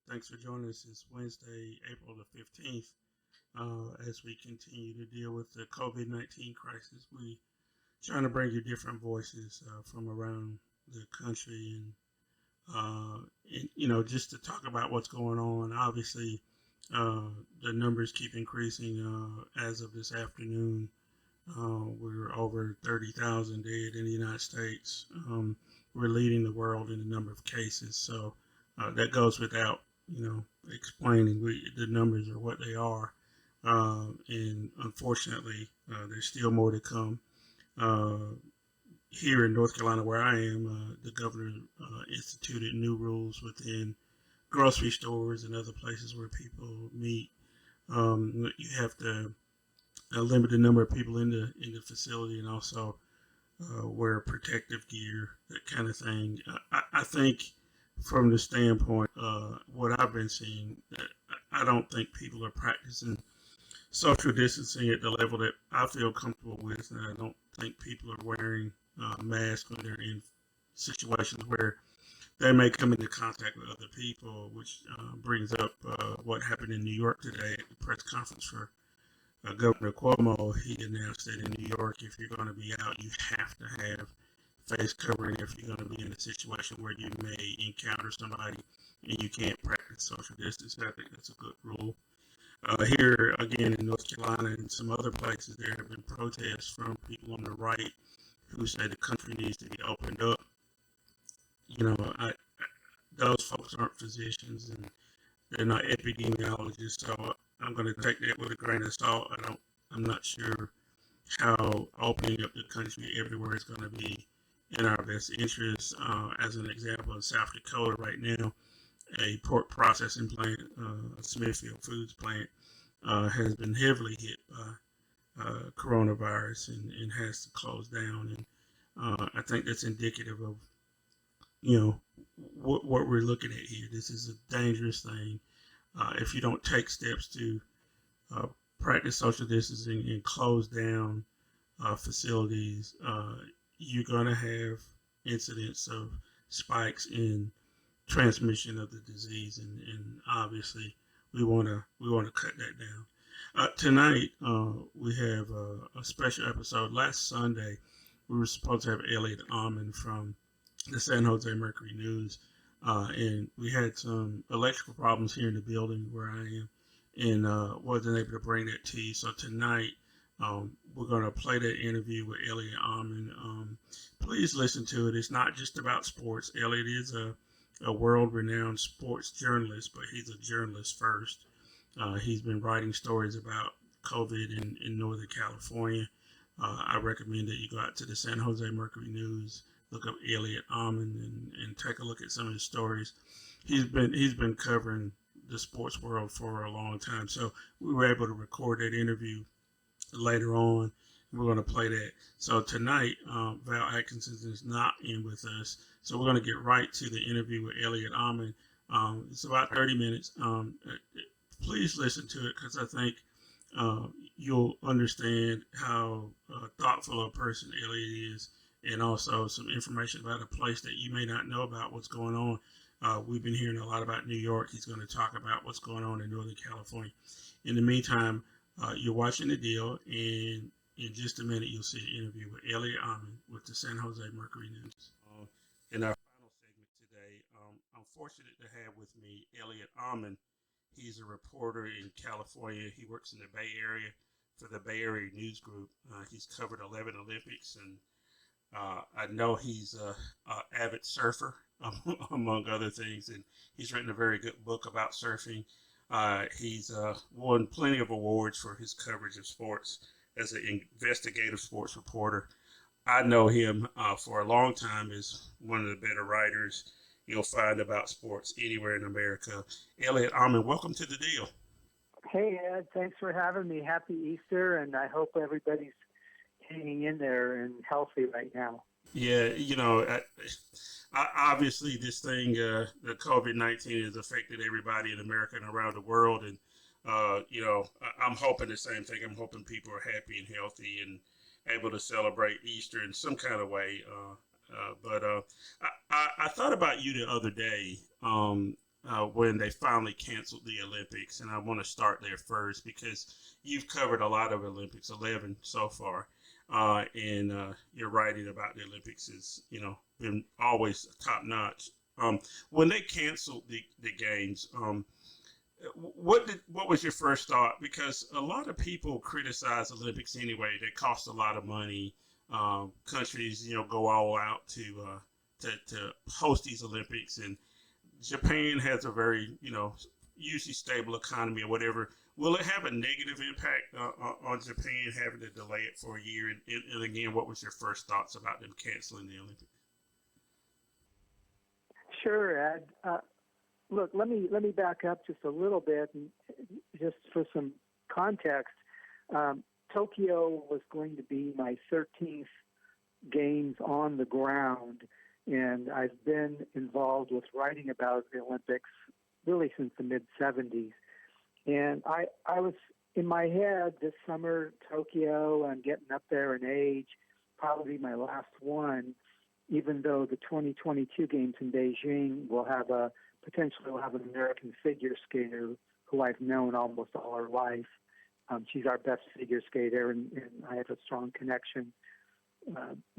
Thanks for joining us this Wednesday, April the 15th. As we continue to deal with the COVID-19 crisis, we trying to bring you different voices from around the country and just to talk about what's going on. Obviously, the numbers keep increasing. As of this afternoon, we're over 30,000 dead in the United States. We're leading the world in the number of cases. So that goes without, explaining. The numbers are what they are. And unfortunately, there's still more to come. Here in North Carolina, where I am, the governor instituted new rules within grocery stores and other places where people meet. You have to limit the number of people in the facility, and also wear protective gear, that kind of thing. I think from the standpoint what I've been seeing, I don't think people are practicing social distancing at the level that I feel comfortable with. And I don't think people are wearing masks when they're in situations where they may come into contact with other people, which brings up what happened in New York today at the press conference for Governor Cuomo. He announced that in New York, if you're going to be out, you have to have face covering if you're going to be in a situation where you may encounter somebody and you can't practice social distancing. I think that's a good rule. Here again in North Carolina and some other places, there have been protests from people on the right who say the country needs to be opened up. Those folks aren't physicians and they're not epidemiologists, so I'm going to take that with a grain of salt. I'm not sure how opening up the country everywhere is going to be in our best interest. As an example, in South Dakota right now, a pork processing plant, Smithfield Foods plant, has been heavily hit by coronavirus and has to close down. And I think that's indicative of, what we're looking at here. This is a dangerous thing. If you don't take steps to practice social distancing and close down facilities, you're going to have incidents of spikes in transmission of the disease, and obviously we want to cut that down. Tonight we have a special episode. Last Sunday we were supposed to have Elliott Almond from the San Jose Mercury News, and we had some electrical problems here in the building where I am, and wasn't able to bring that to you. So tonight we're going to play that interview with Elliott Almond. Please listen to it. It's not just about sports. Elliott is a world-renowned sports journalist, but he's a journalist first. He's been writing stories about COVID in Northern California. I recommend that you go out to the San Jose Mercury News, look up Elliott Almond, and take a look at some of his stories. He's been covering the sports world for a long time, so we were able to record that interview later on. We're going to play that. So tonight, Val Atkinson is not in with us, so we're going to get right to the interview with Elliott Almond. It's about 30 minutes. Please listen to it, because I think you'll understand how thoughtful a person Elliott is, and also some information about a place that you may not know about what's going on. We've been hearing a lot about New York. He's going to talk about what's going on in Northern California. In the meantime, you're watching the deal, and in just a minute you'll see an interview with Elliott Almond with the San Jose Mercury News. In our final segment today, I'm fortunate to have with me Elliott Almond. He's a reporter in California. He works in the Bay Area for the Bay Area News Group. He's covered 11 Olympics, and I know he's a avid surfer, among other things, and he's written a very good book about surfing. He's won plenty of awards for his coverage of sports as an investigative sports reporter. I know him for a long time as one of the better writers you'll find about sports anywhere in America. Elliott Almond, welcome to the deal. Hey, Ed, thanks for having me. Happy Easter, and I hope everybody's hanging in there and healthy right now. Yeah, obviously this thing, the COVID-19 has affected everybody in America and around the world. And, I'm hoping the same thing. I'm hoping people are happy and healthy and able to celebrate Easter in some kind of way. But I thought about you the other day when they finally canceled the Olympics. And I want to start there first because you've covered a lot of Olympics, 11 so far. And your writing about the Olympics is, been always top notch. When they canceled the games, what was your first thought? Because a lot of people criticize Olympics anyway. They cost a lot of money. Countries, go all out to host these Olympics, and Japan has a very, usually stable economy or whatever. Will it have a negative impact on Japan having to delay it for a year? And again, what was your first thoughts about them canceling the Olympics? Sure, Ed. Look, let me back up just a little bit, and just for some context. Tokyo was going to be my 13th games on the ground, and I've been involved with writing about the Olympics really since the mid-'70s. And I was in my head this summer, Tokyo, I'm getting up there in age, probably my last one, even though the 2022 games in Beijing potentially will have an American figure skater who I've known almost all her life. She's our best figure skater, and I have a strong connection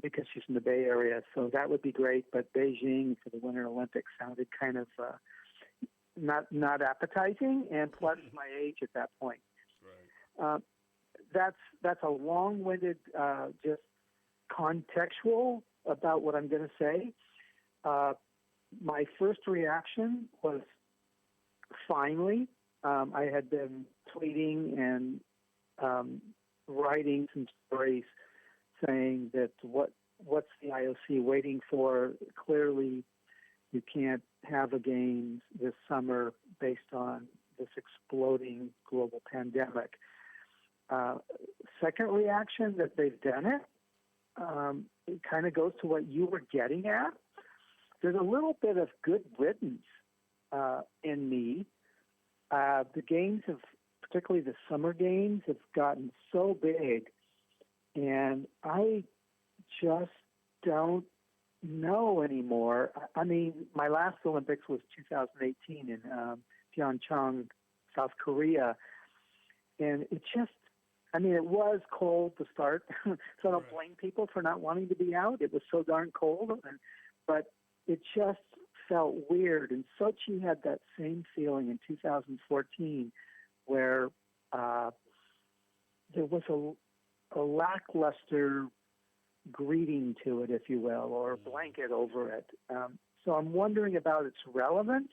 because she's in the Bay Area. So that would be great. But Beijing for the Winter Olympics sounded kind of not appetizing, and plus my age at that point. Right. That's a long-winded, just contextual about what I'm going to say. My first reaction was finally. I had been tweeting and writing some stories saying that what's the IOC waiting for? Clearly, you can't have a games this summer based on this exploding global pandemic. Second reaction that they've done it, it kind of goes to what you were getting at. There's a little bit of good riddance in me. The games have, particularly the summer games, have gotten so big, and I just don't know anymore. I mean, my last Olympics was 2018 in Pyeongchang, South Korea, and it was cold to start, so I don't blame people for not wanting to be out. It was so darn cold, but it just felt weird. And Sochi had that same feeling in 2014 where there was a lackluster greeting to it, if you will, or a blanket over it. So I'm wondering about its relevance.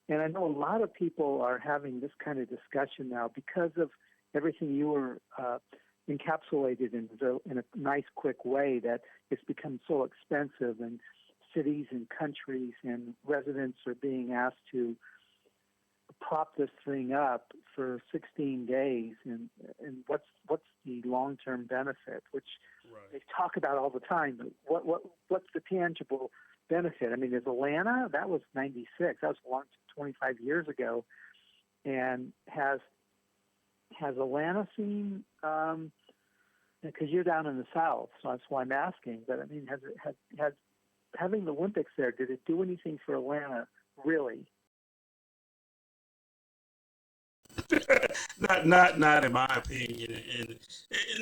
And I know a lot of people are having this kind of discussion now because of everything you were encapsulated in a nice, quick way, that it's become so expensive, and cities and countries and residents are being asked to prop this thing up for 16 days, and what's the long-term benefit, which they talk about all the time, but what's the tangible benefit? I mean, there's Atlanta, that was 96, that was launched 25 years ago, and has Atlanta seen, because you're down in the South, so that's why I'm asking, but I mean, has having the Olympics there, did it do anything for Atlanta, really? Not in my opinion. And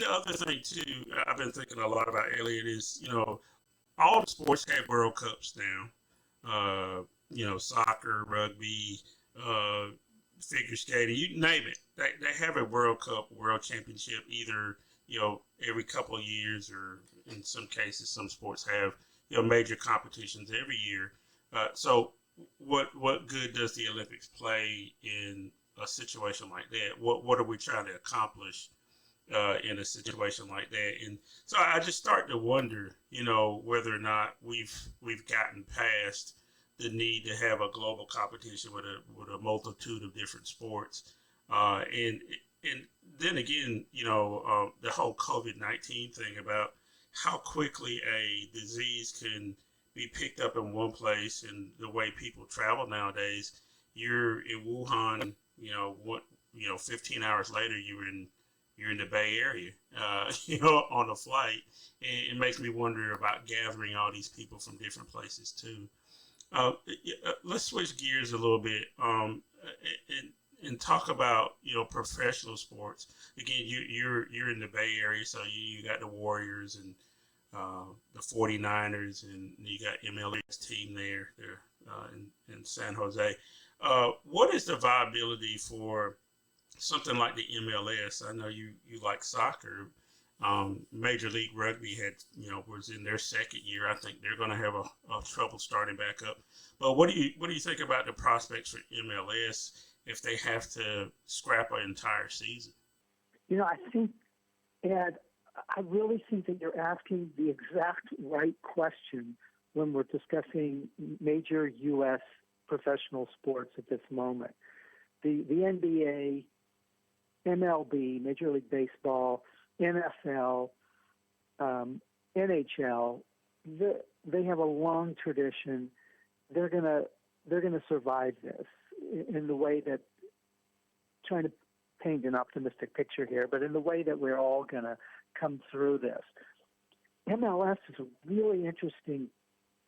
the other thing too, I've been thinking a lot about, Elliott, is all the sports have World Cups now. Soccer, rugby, figure skating, you name it. They have a World Cup, World Championship, either every couple of years, or in some cases, some sports have major competitions every year. So what good does the Olympics play in a situation like that? What are we trying to accomplish in a situation like that? And so I just start to wonder, whether or not we've gotten past the need to have a global competition with a multitude of different sports, and then again, the whole COVID-19 thing about how quickly a disease can be picked up in one place, and the way people travel nowadays. You're in Wuhan, 15 hours later you're in the Bay Area, on a flight. And it makes me wonder about gathering all these people from different places too. Let's switch gears a little bit, and talk about professional sports. Again, you're in the Bay Area, so you got the Warriors and the 49ers, and you got MLS team there in San Jose. What is the viability for something like the MLS? I know you like soccer. Major League Rugby was in their second year. I think they're going to have a trouble starting back up. But what do you think about the prospects for MLS if they have to scrap an entire season? I think, Ed, I really think that you're asking the exact right question when we're discussing major U.S. professional sports at this moment. The NBA, MLB, Major League Baseball, NFL, NHL, they have a long tradition. They're gonna survive this in the way that, trying to paint an optimistic picture here, but in the way that we're all gonna come through this. MLS is a really interesting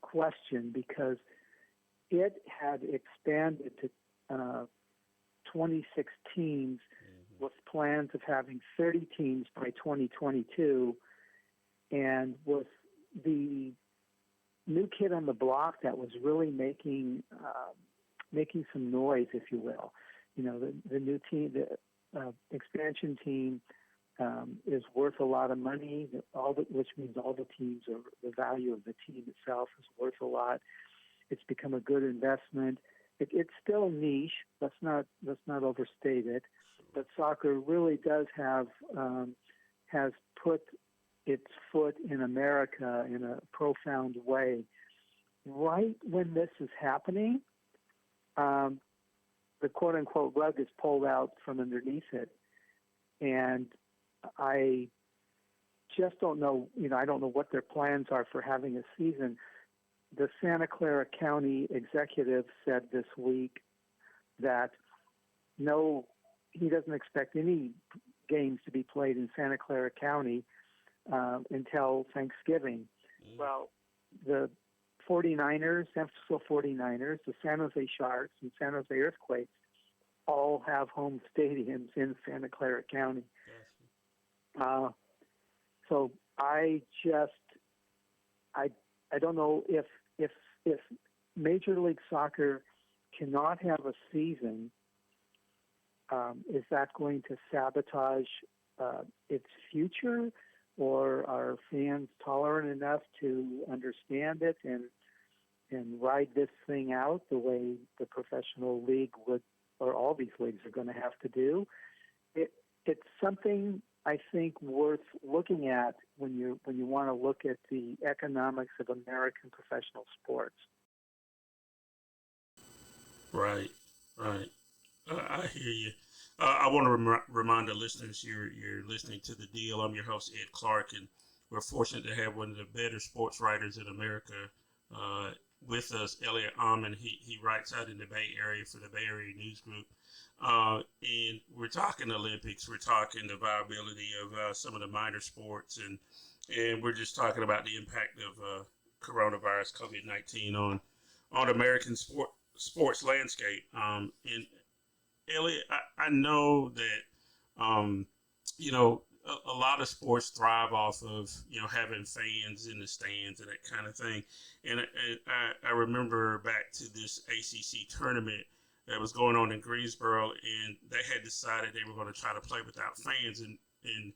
question because it had expanded to 26 teams with plans of having 30 teams by 2022, and with the new kid on the block that was really making some noise, if you will. The new team, the expansion team, is worth a lot of money. Which means all the teams, or the value of the team itself, is worth a lot. It's become a good investment. It's still niche. Let's not overstate it. But soccer really does has put its foot in America in a profound way. Right when this is happening, the quote-unquote rug is pulled out from underneath it. And I just don't know, I don't know what their plans are for having a season. The Santa Clara County executive said this week that he doesn't expect any games to be played in Santa Clara County until Thanksgiving. Well, the 49ers, San Francisco 49ers, the San Jose Sharks, and San Jose Earthquakes all have home stadiums in Santa Clara County. So I don't know if Major League Soccer cannot have a season. Is that going to sabotage its future, or are fans tolerant enough to understand it and ride this thing out the way the professional league would, or all these leagues are going to have to do? It's something I think worth looking at when you want to look at the economics of American professional sports. Right. I hear you. I want to remind the listeners you're listening to The Deal. I'm your host, Ed Clark, and we're fortunate to have one of the better sports writers in America with us, Elliott Almond. He writes out in the Bay Area for the Bay Area News Group. And we're talking Olympics. We're talking the viability of some of the minor sports, and we're just talking about the impact of coronavirus, COVID-19 on American sports landscape. And Elliott, I know that a lot of sports thrive off of having fans in the stands and that kind of thing. And I remember back to this ACC tournament that was going on in Greensboro, and they had decided they were going to try to play without fans, and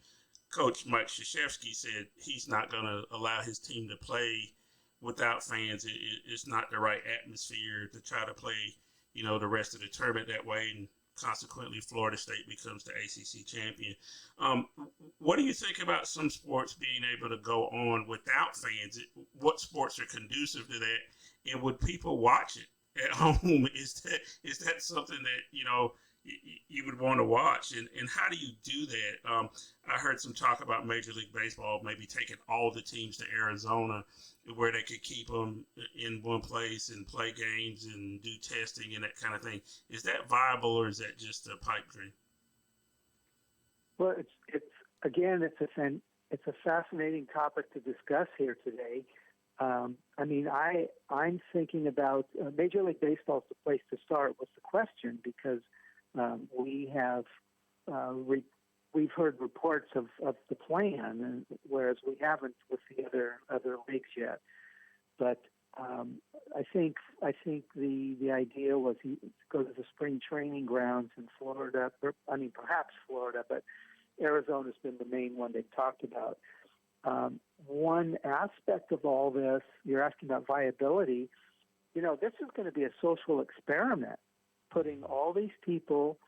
Coach Mike Krzyzewski said he's not going to allow his team to play without fans. It's not the right atmosphere to try to play, the rest of the tournament that way, and consequently Florida State becomes the ACC champion. Um, what do you think about some sports being able to go on without fans? What sports are conducive to that, and would people watch it at home? Is that something that you would want to watch, and how do you do that? I heard some talk about Major League Baseball maybe taking all the teams to Arizona, where they could keep them in one place and play games and do testing and that kind of thing. Is that viable, or is that just a pipe dream? Well, it's a fascinating topic to discuss here today. I'm thinking about Major League Baseball is the place to start with the question, because we've heard reports of the plan, and whereas we haven't with the other leagues yet. But I think the idea was to go to the spring training grounds in Florida. Perhaps Florida, but Arizona's been the main one they've talked about. One aspect of all this, you're asking about viability. This is going to be a social experiment, putting all these people,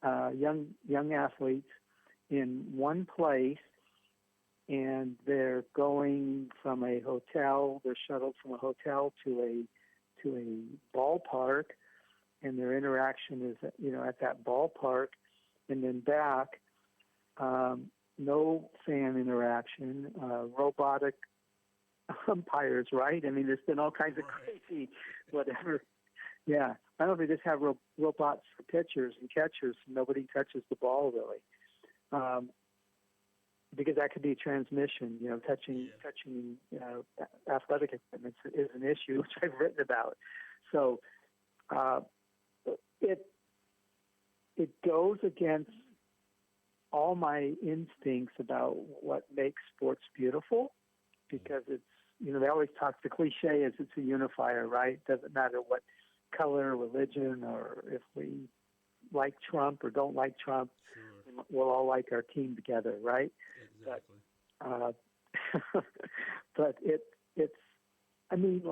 young athletes, in one place, and they're going from a hotel. They're shuttled from a hotel to a ballpark, and their interaction is at that ballpark, and then back. No fan interaction, robotic umpires, right? There's been all kinds of crazy, whatever. Yeah, I don't know if they just have robots for pitchers and catchers. Nobody touches the ball really, because that could be a transmission. Touching athletic equipment is an issue, which I've written about. So it goes against all my instincts about what makes sports beautiful, because it's, they always talk, the cliche is it's a unifier, right? Doesn't matter what color, religion, or if we like Trump or don't like Trump, sure, we'll all like our team together, right? Exactly. But it's, I'm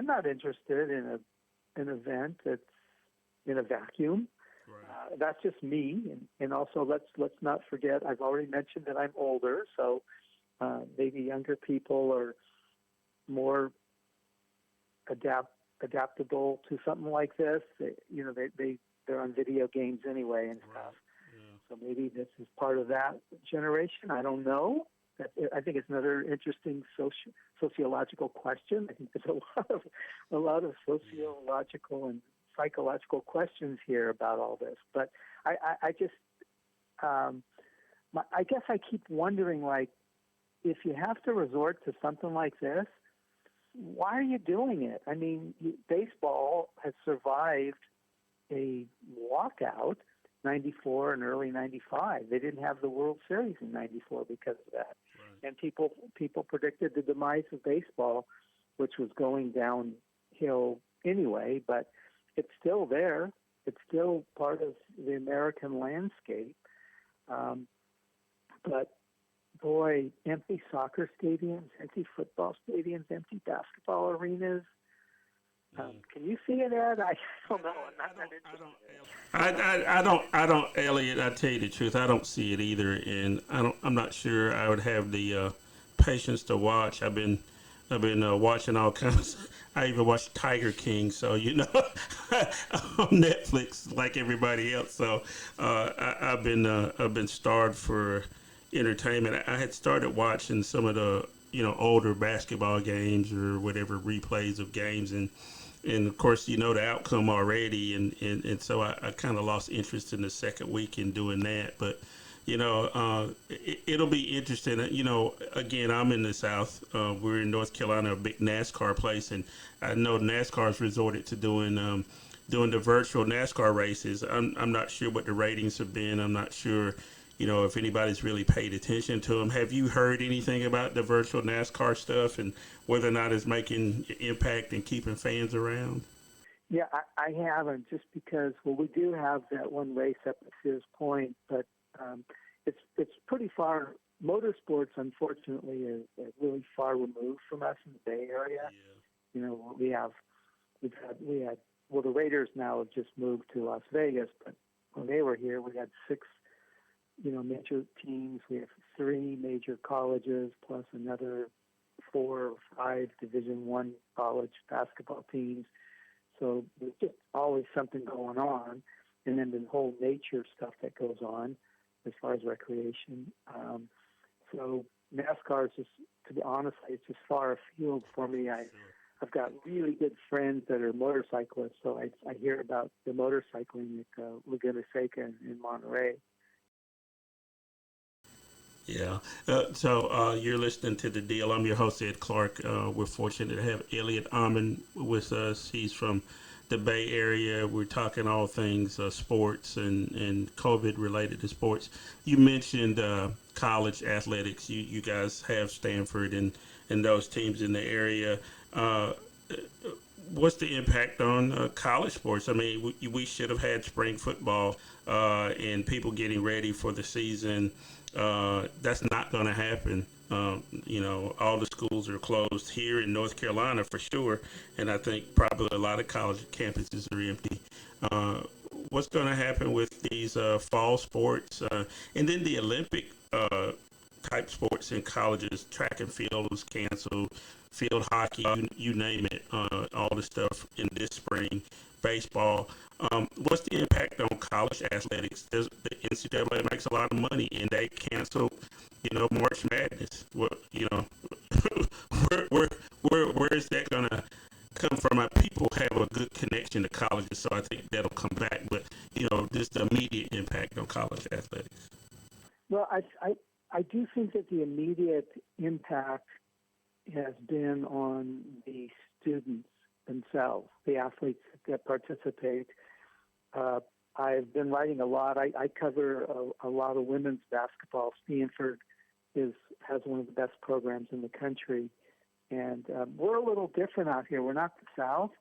not interested in an event that's in a vacuum. Right. That's just me, and also let's not forget, I've already mentioned that I'm older, so maybe younger people are more adaptable to something like this. They're on video games anyway and stuff. Yeah. So maybe this is part of that generation. I don't know. I think it's another interesting sociological question. I think there's a lot of sociological and psychological questions here about all this, but I guess I keep wondering, like, if you have to resort to something like this, why are you doing it? Baseball has survived a walkout, 94 and early 95. They didn't have the World Series in 94 because of that. Right. And people predicted the demise of baseball, which was going downhill anyway, but it's still there. It's still part of the American landscape. But boy, empty soccer stadiums, empty football stadiums, empty basketball arenas. Can you see it, Ed? I don't know. I don't, Elliott. I tell you the truth, I don't see it either, and I'm not sure I would have the patience to watch. I've been watching all kinds. I even watched Tiger King, so on Netflix like everybody else. So I've been starved for entertainment. I had started watching some of the older basketball games or whatever, replays of games, and of course the outcome already, and so I kind of lost interest in the second week in doing that. But it'll be interesting. Again, I'm in the South. We're in North Carolina, a big NASCAR place, and I know NASCAR's resorted to doing the virtual NASCAR races. I'm not sure what the ratings have been. I'm not sure, if anybody's really paid attention to them. Have you heard anything about the virtual NASCAR stuff and whether or not it's making impact and keeping fans around? Yeah, I haven't, just because, well, we do have that one race up at Sears Point, but it's pretty far. Motorsports, unfortunately, is really far removed from us in the Bay Area. You know, we had well, the Raiders now have just moved to Las Vegas, but when they were here, we had six, major teams. We have three major colleges plus another 4 or 5 Division I college basketball teams. So there's just always something going on, and then the whole nature stuff that goes on as far as recreation. So NASCAR is just, to be honest, it's just far afield for me. I've got really good friends that are motorcyclists, so I hear about the motorcycling at Laguna Seca in Monterey. Yeah. So you're listening to The Deal. I'm your host, Ed Clark. We're fortunate to have Elliott Almond with us. He's from the Bay Area. We're talking all things sports and COVID related to sports. You mentioned college athletics. You guys have Stanford and those teams in the area. What's the impact on college sports? I mean, we should have had spring football and people getting ready for the season. That's not going to happen. All the schools are closed here in North Carolina for sure, and I think probably a lot of college campuses are empty. What's going to happen with these fall sports and then the Olympic type sports in colleges? Track and field was canceled, field hockey, you name it, all the stuff in this spring, baseball. What's the impact on college athletics? The NCAA makes a lot of money, and they cancel, March Madness. Well, where is that gonna come from? People have a good connection to colleges, so I think that'll come back. But just the immediate impact on college athletics. Well, I do think that the immediate impact has been on the students themselves, the athletes that participate. I've been writing a lot. I cover a lot of women's basketball. Stanford has one of the best programs in the country, and we're a little different out here. We're not the South.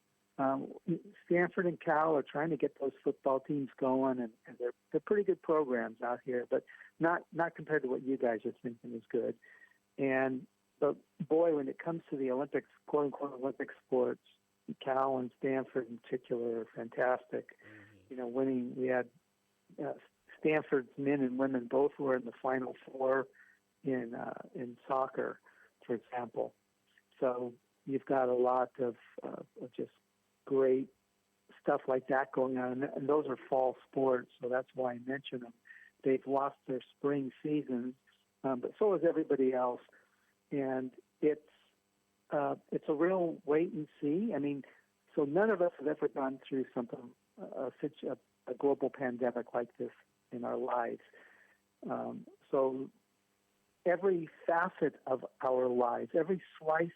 Stanford and Cal are trying to get those football teams going, and they're pretty good programs out here, but not compared to what you guys are thinking is good. But boy, when it comes to the Olympics, quote unquote Olympic sports, Cal and Stanford in particular are fantastic. Winning. We had Stanford's men and women both were in the Final Four in soccer, for example. So you've got a lot of just great stuff like that going on, and those are fall sports, so that's why I mention them. They've lost their spring seasons, but so has everybody else, and it's a real wait and see. I mean, so none of us have ever gone through something such a global pandemic like this in our lives. So every facet of our lives, every slice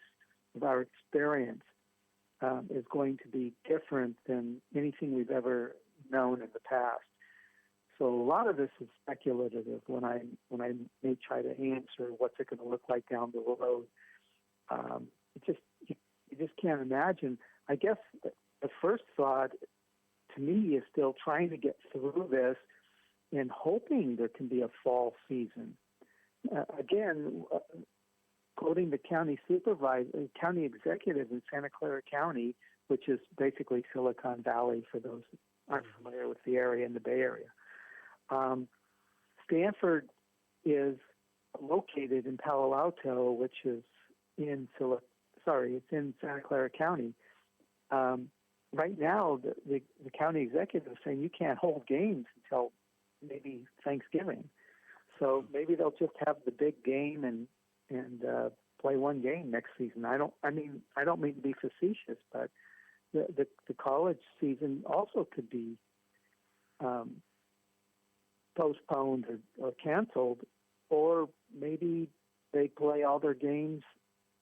of our experience is going to be different than anything we've ever known in the past. So a lot of this is speculative when I may try to answer what's it going to look like down the road. You just can't imagine. I guess the first thought to me is still trying to get through this and hoping there can be a fall season. Again, quoting the county county executive in Santa Clara County, which is basically Silicon Valley for those who aren't familiar with the area in the Bay Area. Stanford is located in Palo Alto, which is in Santa Clara County. Right now, the county executive is saying you can't hold games until maybe Thanksgiving. So maybe they'll just have the big game and play one game next season. I don't mean to be facetious, but the college season also could be postponed or canceled, or maybe they play all their games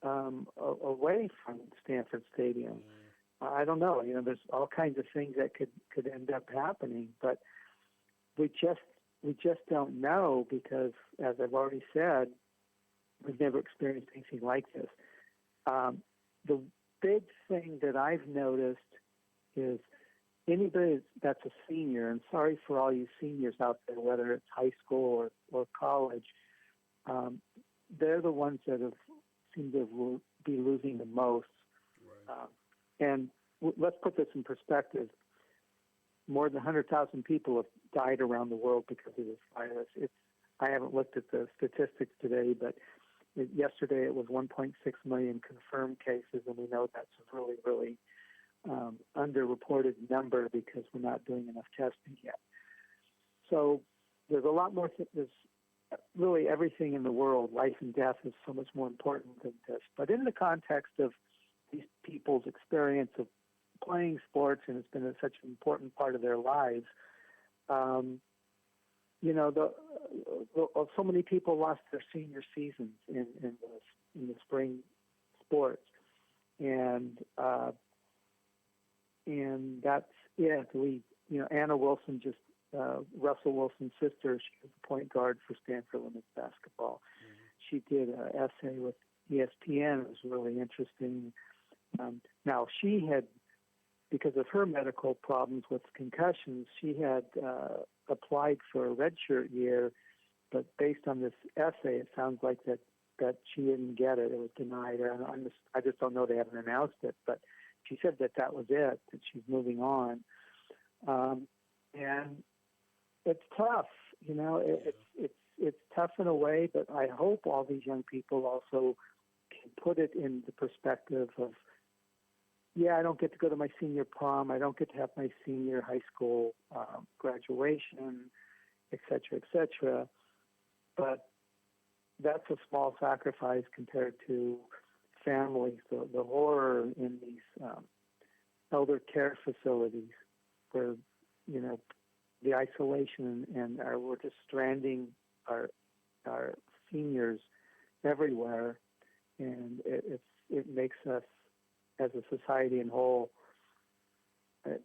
away from Stanford Stadium. I don't know. There's all kinds of things that could end up happening, but we just don't know because, as I've already said, we've never experienced anything like this. The big thing that I've noticed is anybody that's a senior, and sorry for all you seniors out there, whether it's high school or college, they're the ones that have seem to be losing the most. Right. And let's put this in perspective. More than 100,000 people have died around the world because of this virus. I haven't looked at the statistics today, but yesterday it was 1.6 million confirmed cases, and we know that's a really, really underreported number because we're not doing enough testing yet. So there's a lot more. There's really everything in the world. Life and death is so much more important than this. But in the context of these people's experience of playing sports, and it's been such an important part of their lives, so many people lost their senior seasons in the spring sports, and that's it. Anna Wilson, Russell Wilson's sister, she was the point guard for Stanford women's basketball. Mm-hmm. She did an essay with ESPN. It was really interesting. Now she had, because of her medical problems with concussions, she had applied for a redshirt year, but based on this essay, it sounds like that she didn't get it. It was denied her. I just don't know. They haven't announced it, but she said that was it, that she's moving on. And it's tough, it's tough in a way, but I hope all these young people also can put it in the perspective of, I don't get to go to my senior prom. I don't get to have my senior high school graduation, et cetera, but that's a small sacrifice compared to families, the horror in these elder care facilities where, the isolation and we're just stranding our seniors everywhere, and it makes us, as a society in whole,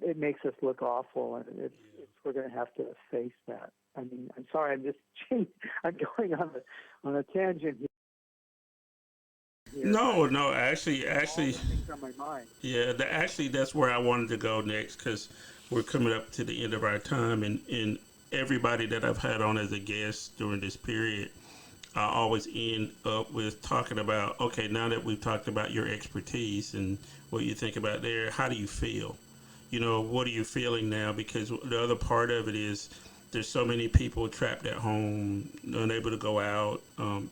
it makes us look awful, and we're going to have to face that. I mean, I'm sorry, I'm going on a tangent here. No, actually, things on my mind. Yeah, that's where I wanted to go next, because we're coming up to the end of our time, and everybody that I've had on as a guest during this period, I always end up with talking about, okay, now that we've talked about your expertise and what you think about there, how do you feel? What are you feeling now? Because the other part of it is there's so many people trapped at home, unable to go out.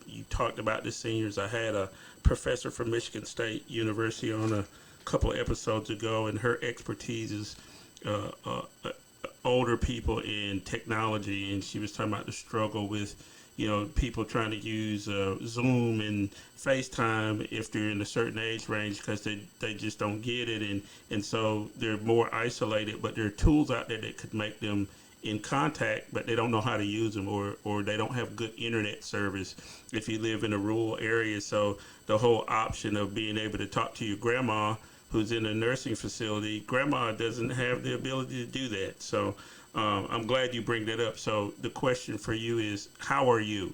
You talked about the seniors. I had a professor from Michigan State University on a couple of episodes ago, and her expertise is older people in technology, and she was talking about the struggle with people trying to use Zoom and FaceTime if they're in a certain age range, because they just don't get it, and so they're more isolated, but there are tools out there that could make them in contact, but they don't know how to use them, or they don't have good internet service if you live in a rural area. So the whole option of being able to talk to your grandma who's in a nursing facility, grandma doesn't have the ability to do that. So I'm glad you bring that up. So the question for you is, how are you?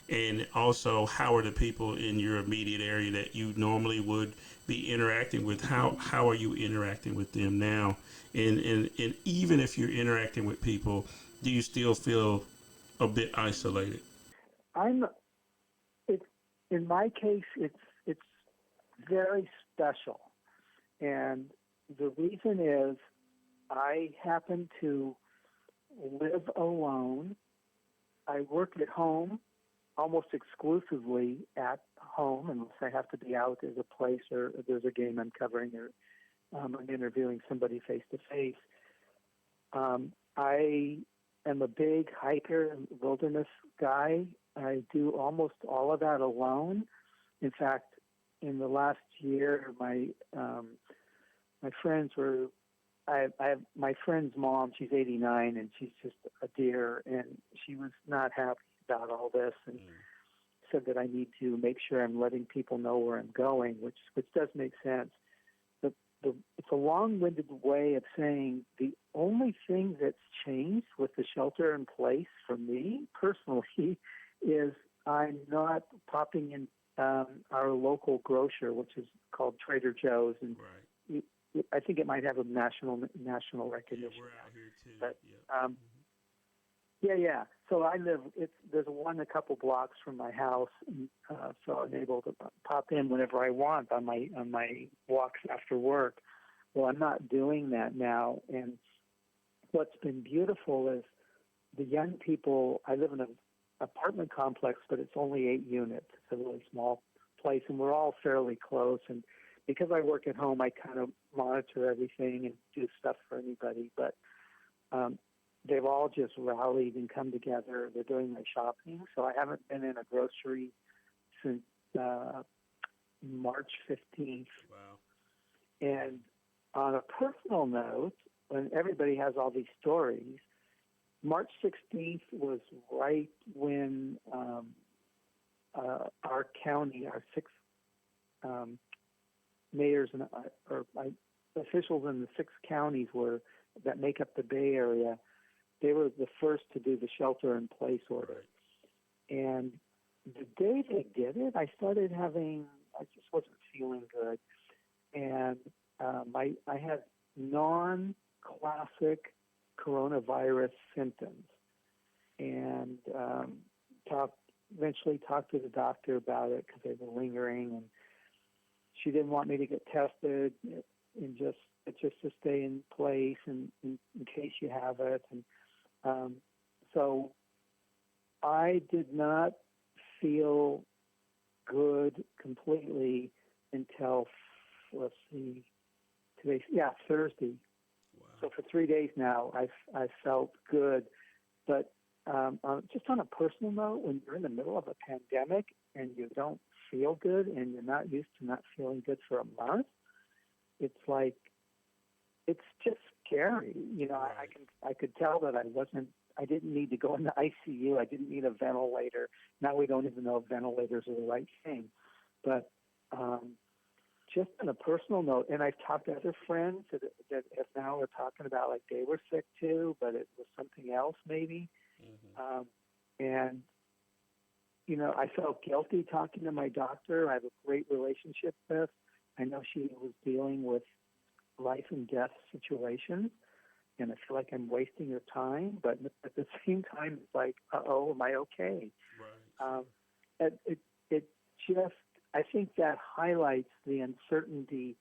And also, how are the people in your immediate area that you normally would be interacting with? How are you interacting with them now? And even if you're interacting with people, do you still feel a bit isolated? In my case, it's very special. And the reason is I happen to live alone. I work at home almost exclusively at home, unless I have to be out at a place or there's a game I'm covering, or I'm interviewing somebody face-to-face. I am a big hiker and wilderness guy. I do almost all of that alone. In fact, in the last year, my friends were. I have my friend's mom. She's 89, and she's just a dear, and she was not happy about all this, and said that I need to make sure I'm letting people know where I'm going, which does make sense. But it's a long-winded way of saying the only thing that's changed with the shelter in place for me personally is I'm not popping in our local grocer, which is called Trader Joe's, and right. I think it might have a national Yeah, recognition we're now. out here too. But Yep. Hmm. yeah, yeah. So I live. There's one a couple blocks from my house, and, so I'm able to pop in whenever I want on my walks after work. Well, I'm not doing that now, and what's been beautiful is the young people. I live in an apartment complex, but it's only 8 units. It's a really small place, and we're all fairly close. And because I work at home, I kind of monitor everything and do stuff for anybody. But um, they've all just rallied and come together. They're doing my shopping, so I haven't been in a grocery since March 15th. Wow. And on a personal note, when everybody has all these stories, March 16th was right when our county, our six um, mayors and officials in the 6 counties were that make up the Bay Area. They were the first to do the shelter-in-place order. Right. And the day they did it, I just wasn't feeling good. And I had non-classic coronavirus symptoms. And eventually talked to the doctor about it because they were lingering. And she didn't want me to get tested and just to stay in place in case you have it. And so I did not feel good completely until, let's see, Thursday. Wow. So for 3 days now, I felt good. But just on a personal note, when you're in the middle of a pandemic and you don't feel good and you're not used to not feeling good for a month, it's like, it's just scary. Right. I could tell that I didn't need to go in the ICU. I didn't need a ventilator. Now we don't even know if ventilators are the right thing. But just on a personal note, and I've talked to other friends that have now are talking about like they were sick too, but it was something else maybe. Hmm. And I felt guilty talking to my doctor. I have a great relationship with. I know she was dealing with life and death situations, and I feel like I'm wasting her time. But at the same time, it's like, am I okay? Right. Um, it just, I think that highlights the uncertainty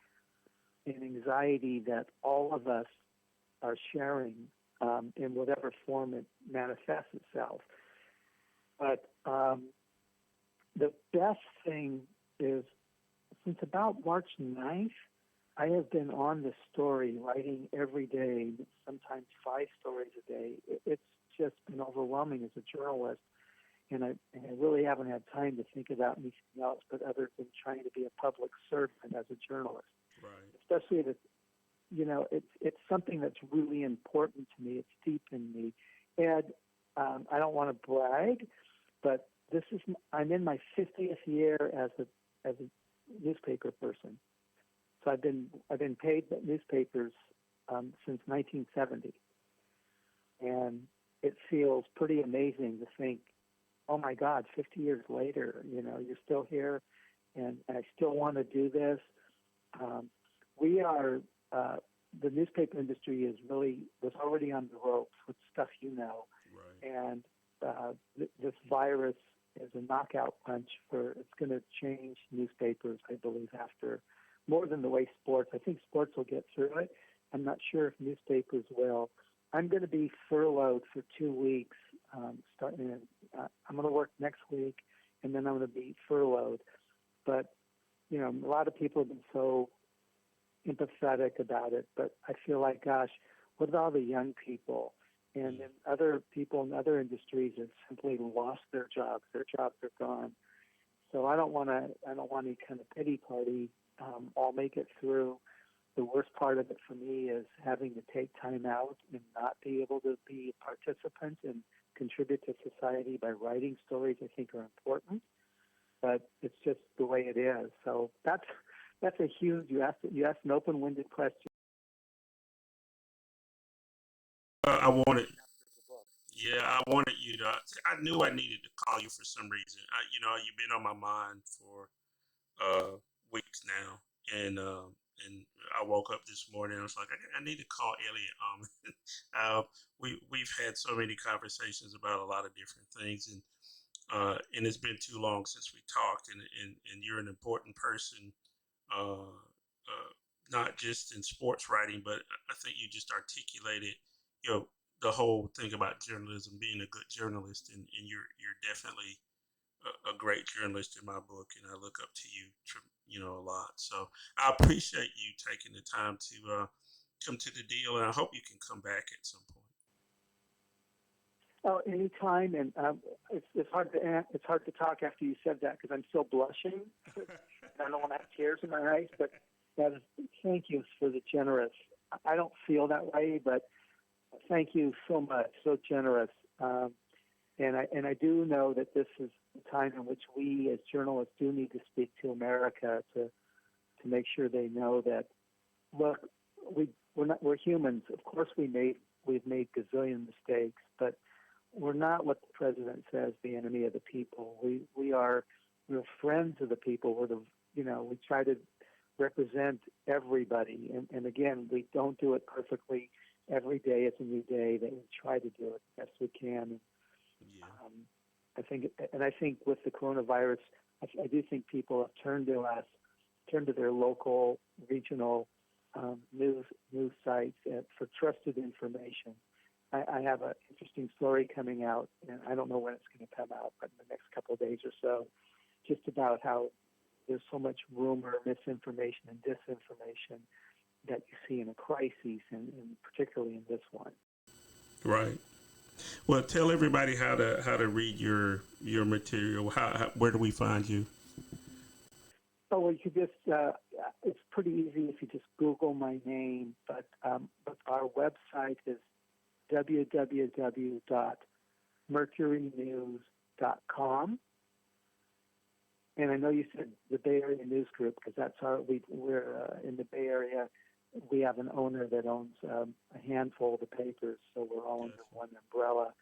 and anxiety that all of us are sharing in whatever form it manifests itself. But the best thing is, since about March 9th, I have been on this story, writing every day, sometimes 5 stories a day. It's just been overwhelming as a journalist, and I really haven't had time to think about anything else but other than trying to be a public servant as a journalist. Right. Especially if it's something that's really important to me. It's deep in me. Ed, I don't want to brag, but I'm in my 50th year as a newspaper person. So I've been paid by newspapers since 1970, and it feels pretty amazing to think, oh my God, 50 years later, you're still here, and I still want to do this. We are the newspaper industry was already on the ropes with stuff, Right. and this virus is a knockout punch it's going to change newspapers, I believe, after more than the way sports. I think sports will get through it. I'm not sure if newspapers will. I'm going to be furloughed for 2 weeks. I'm going to work next week, and then I'm going to be furloughed. But a lot of people have been so empathetic about it. But I feel like, gosh, what about all the young people and then other people in other industries that simply lost their jobs? Their jobs are gone. So I don't want any kind of pity party. I'll make it through. The worst part of it for me is having to take time out and not be able to be a participant and contribute to society by writing stories I think are important. But it's just the way it is. So that's a huge. You asked an open-winded question. I wanted, yeah, I wanted you to. I knew I needed to call you for some reason. You've been on my mind for weeks now, and and I woke up this morning. I was like, I need to call Elliott Almond. We've had so many conversations about a lot of different things, and it's been too long since we talked. And you're an important person, uh, not just in sports writing, but I think you just articulated, you know, the whole thing about journalism, being a good journalist, and you're definitely a great journalist in my book, and I look up to you, a lot. So I appreciate you taking the time to come to the deal, and I hope you can come back at some point. Oh, anytime, and it's hard to talk after you said that because I'm still blushing. I don't want to have tears in my eyes, but that is, thank you for the generous. I don't feel that way, but thank you so much, so generous. And I do know that this is a time in which we as journalists do need to speak to America to make sure they know that, look, we're humans. Of course we've made gazillion mistakes, but we're not what the president says, the enemy of the people. We're friends of the people. We try to represent everybody. And again, we don't do it perfectly. Every day is a new day that we try to do it the best we can. Yeah. I think with the coronavirus, I do think people have turned to us, turned to their local, regional news sites for trusted information. I have an interesting story coming out, and I don't know when it's going to come out, but in the next couple of days or so, just about how there's so much rumor, misinformation, and disinformation that you see in a crisis, and particularly in this one. Right. Well, tell everybody how to read your material. Where do we find you? Oh, well, you could just, it's pretty easy if you just Google my name, but our website is www.mercurynews.com. And I know you said the Bay Area News Group because we're in the Bay Area. We have an owner that owns a handful of the papers, so we're all under one umbrella.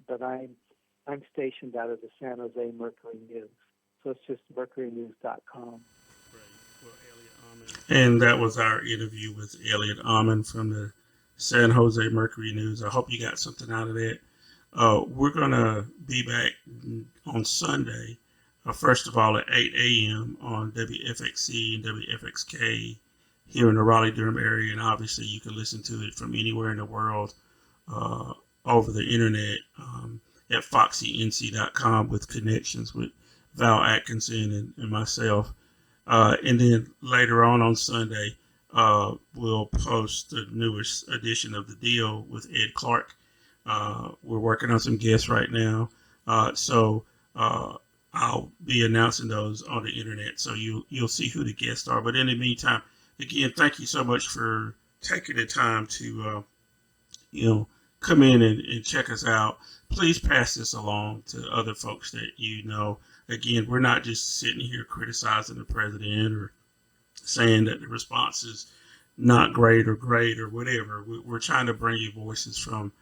But I'm stationed out of the San Jose Mercury News, so it's just mercurynews.com. And that was our interview with Elliott Almond from the San Jose Mercury News. I hope you got something out of that. We're going to be back on Sunday, first of all, at 8 a.m. on WFXC and WFXK here in the Raleigh-Durham area. And obviously, you can listen to it from anywhere in the world over the internet at foxync.com with connections with Val Atkinson and myself. And then later on Sunday, we'll post the newest edition of The Deal with Ed Clark. We're working on some guests right now. So I'll be announcing those on the internet, so you'll see who the guests are. But in the meantime, again, thank you so much for taking the time to come in and check us out. Please pass this along to other folks that you know. Again, we're not just sitting here criticizing the president or saying that the response is not great or whatever. We're trying to bring you voices from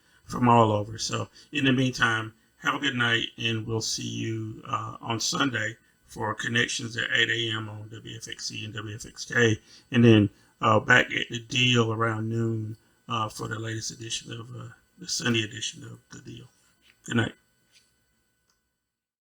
all over. So in the meantime, have a good night, and we'll see you on Sunday for Connections at 8 a.m. on WFXC and WFXK, and then back at the Deal around noon for the latest edition of the Sunday edition of The Deal. Good night.